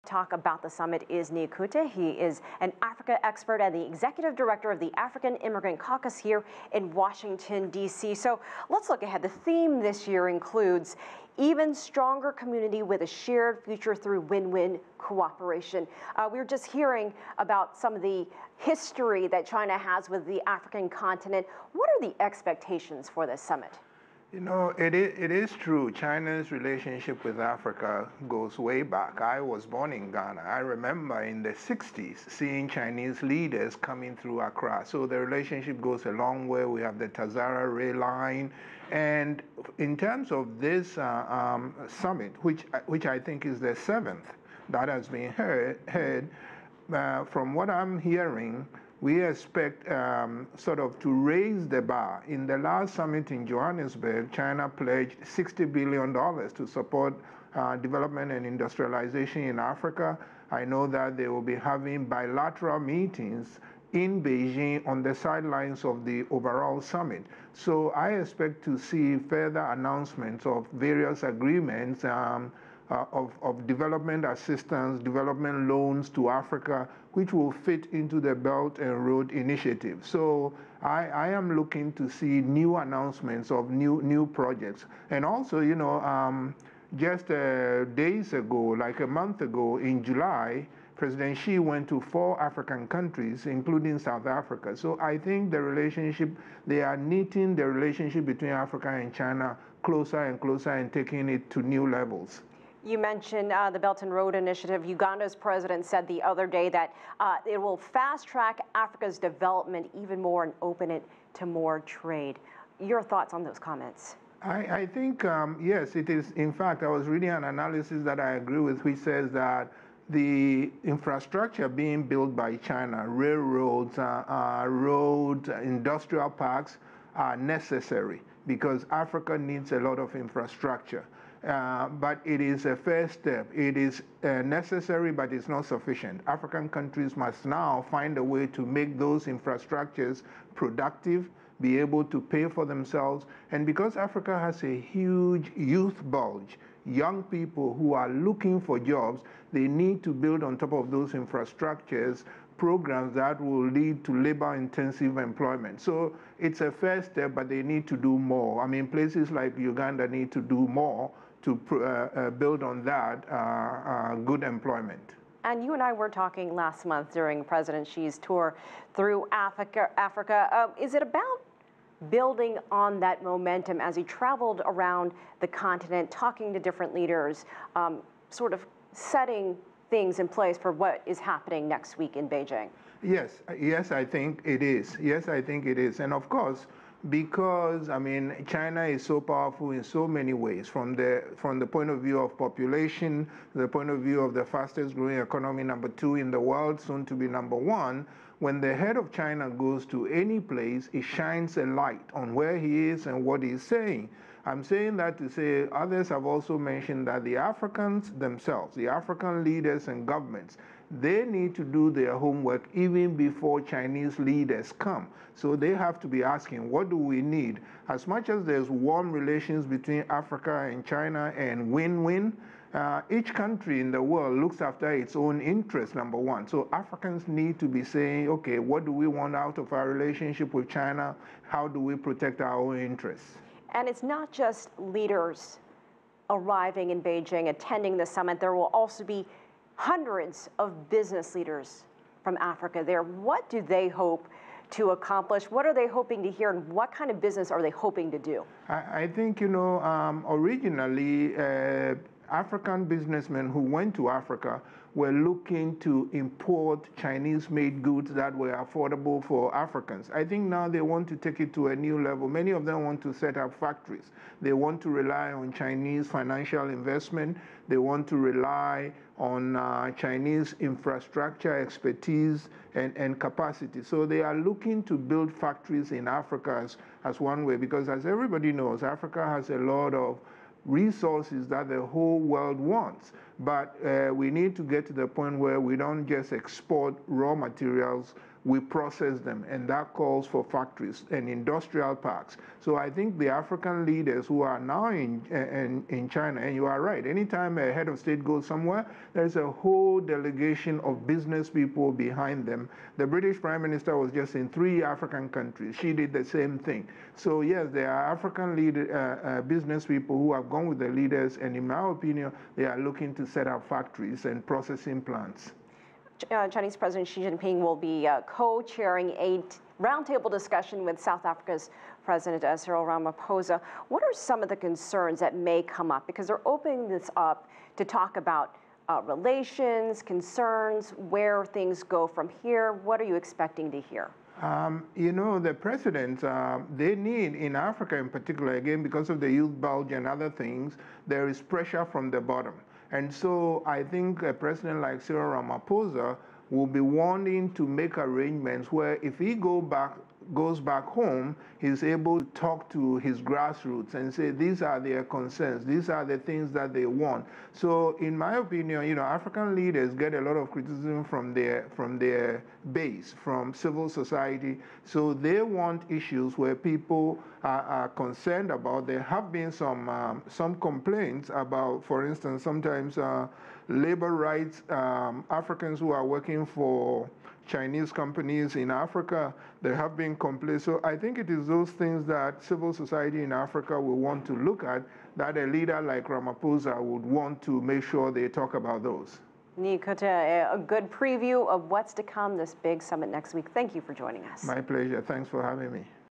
talk about the summit is Nii Akuetteh. He is an Africa expert and the executive director of the African Immigrant Caucus here in Washington, D.C. So let's look ahead. The theme this year includes even stronger community with a shared future through win-win cooperation. We were just hearing about some of the history that China has with the African continent. What are the expectations for this summit? You know, it is true. China's relationship with Africa goes way back. I was born in Ghana. I remember in the 60s seeing Chinese leaders coming through Accra. So the relationship goes a long way. We have the Tazara Rail Line. And in terms of this summit, which I think is the 7th that has been heard from what I'm hearing, we expect sort of to raise the bar. In the last summit in Johannesburg, China pledged $60 billion to support development and industrialization in Africa. I know that they will be having bilateral meetings in Beijing on the sidelines of the overall summit. So I expect to see further announcements of various agreements of development assistance, development loans to Africa, which will fit into the Belt and Road Initiative. So I am looking to see new announcements of new projects. And also, you know, just days ago, like a month ago in July, President Xi went to 4 African countries, including South Africa. So I think the relationship, they are knitting the relationship between Africa and China closer and closer and taking it to new levels. You mentioned the Belt and Road Initiative. Uganda's president said the other day that it will fast-track Africa's development even more and open it to more trade. Your thoughts on those comments? I think, yes, it is. In fact, I was reading an analysis that I agree with, which says that the infrastructure being built by China, railroads, roads, industrial parks, are necessary because Africa needs a lot of infrastructure. But it is a first step. It is necessary, but it's not sufficient. African countries must now find a way to make those infrastructures productive, be able to pay for themselves. And because Africa has a huge youth bulge, young people who are looking for jobs, they need to build on top of those infrastructures programs that will lead to labor-intensive employment. So it's a first step, but they need to do more. I mean, places like Uganda need to do more to build on that good employment. And you and I were talking last month during President Xi's tour through Africa. Is it about building on that momentum as he traveled around the continent, talking to different leaders, sort of setting things in place for what is happening next week in Beijing? Yes, I think it is. Yes, I think it is. And of course, because, I mean, China is so powerful in so many ways, from the point of view of population, the point of view of the fastest growing economy, #2 in the world, soon to be #1. When the head of China goes to any place, it shines a light on where he is and what he's saying. I'm saying that to say others have also mentioned that the Africans themselves, the African leaders and governments, they need to do their homework even before Chinese leaders come. So they have to be asking, what do we need? As much as there's warm relations between Africa and China and win-win, each country in the world looks after its own interests, #1. So Africans need to be saying, okay, what do we want out of our relationship with China? How do we protect our own interests? And it's not just leaders arriving in Beijing, attending the summit. There will also be hundreds of business leaders from Africa there. What do they hope to accomplish? What are they hoping to hear, and what kind of business are they hoping to do? I think, you know, originally, African businessmen who went to Africa were looking to import Chinese-made goods that were affordable for Africans. I think now they want to take it to a new level. Many of them want to set up factories. They want to rely on Chinese financial investment. They want to rely on Chinese infrastructure, expertise, and capacity. So they are looking to build factories in Africa as one way, because as everybody knows, Africa has a lot of resources that the whole world wants. but we need to get to the point where we don't just export raw materials, we process them, and that calls for factories and industrial parks. So I think the African leaders who are now in China, and you are right, anytime a head of state goes somewhere, there's a whole delegation of business people behind them. The British Prime Minister was just in 3 African countries. She did the same thing. So yes, there are African business people who have gone with the leaders, and in my opinion, they are looking to set up factories and processing plants. Chinese President Xi Jinping will be co-chairing a roundtable discussion with South Africa's President Cyril Ramaphosa. What are some of the concerns that may come up? Because they're opening this up to talk about relations, concerns, where things go from here. What are you expecting to hear? You know, the presidents, they need, in Africa in particular, again, because of the youth bulge and other things, there is pressure from the bottom. And so I think a president like Cyril Ramaphosa will be wanting to make arrangements where if he goes back home, he's able to talk to his grassroots and say, these are their concerns, these are the things that they want. So in my opinion, you know, African leaders get a lot of criticism from their base, from civil society. So they want issues where people are concerned about. There have been some complaints about, for instance, sometimes labor rights, Africans who are working for Chinese companies in Africa, there have been complaints. So I think it is those things that civil society in Africa will want to look at, that a leader like Ramaphosa would want to make sure they talk about those. Nii Akuetteh, a good preview of what's to come this big summit next week. Thank you for joining us. My pleasure. Thanks for having me.